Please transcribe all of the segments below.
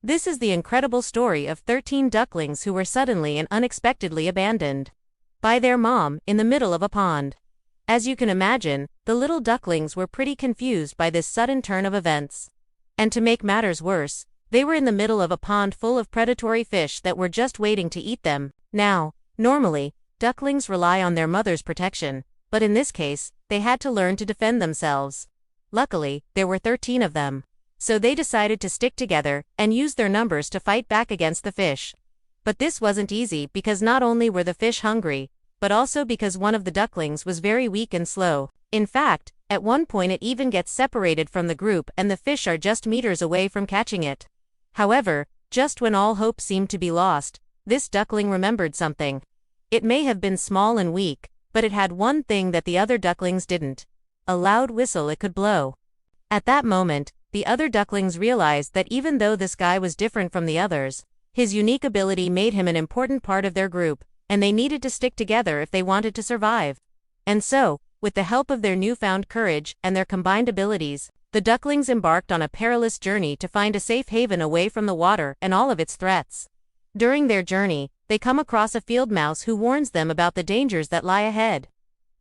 This is the incredible story of 13 ducklings who were suddenly and unexpectedly abandoned by their mom in the middle of a pond. As you can imagine, the little ducklings were pretty confused by this sudden turn of events. And to make matters worse, they were in the middle of a pond full of predatory fish that were just waiting to eat them. Now, normally, ducklings rely on their mother's protection, but in this case, they had to learn to defend themselves. Luckily, there were 13 of them. So they decided to stick together and use their numbers to fight back against the fish. But this wasn't easy because not only were the fish hungry, but also because one of the ducklings was very weak and slow. In fact, at one point it even gets separated from the group and the fish are just meters away from catching it. However, just when all hope seemed to be lost, this duckling remembered something. It may have been small and weak, but it had one thing that the other ducklings didn't: a loud whistle it could blow. At that moment, the other ducklings realized that even though this guy was different from the others, his unique ability made him an important part of their group, and they needed to stick together if they wanted to survive. And so, with the help of their newfound courage and their combined abilities, the ducklings embarked on a perilous journey to find a safe haven away from the water and all of its threats. During their journey, they come across a field mouse who warns them about the dangers that lie ahead.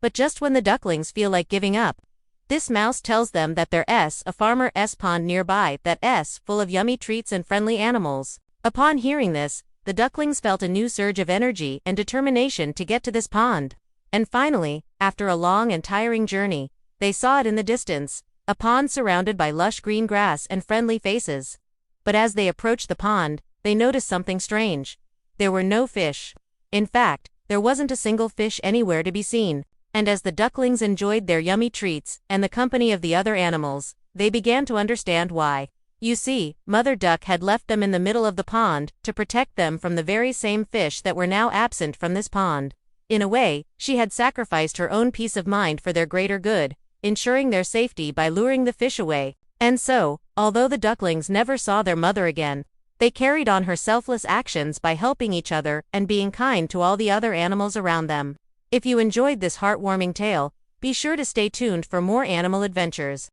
But just when the ducklings feel like giving up, this mouse tells them that there's a farmer's pond nearby that's full of yummy treats and friendly animals. Upon hearing this, the ducklings felt a new surge of energy and determination to get to this pond. And finally, after a long and tiring journey, they saw it in the distance, a pond surrounded by lush green grass and friendly faces. But as they approached the pond, they noticed something strange. There were no fish. In fact, there wasn't a single fish anywhere to be seen. And as the ducklings enjoyed their yummy treats and the company of the other animals, they began to understand why. You see, Mother Duck had left them in the middle of the pond to protect them from the very same fish that were now absent from this pond. In a way, she had sacrificed her own peace of mind for their greater good, ensuring their safety by luring the fish away. And so, although the ducklings never saw their mother again, they carried on her selfless actions by helping each other and being kind to all the other animals around them. If you enjoyed this heartwarming tale, be sure to stay tuned for more animal adventures.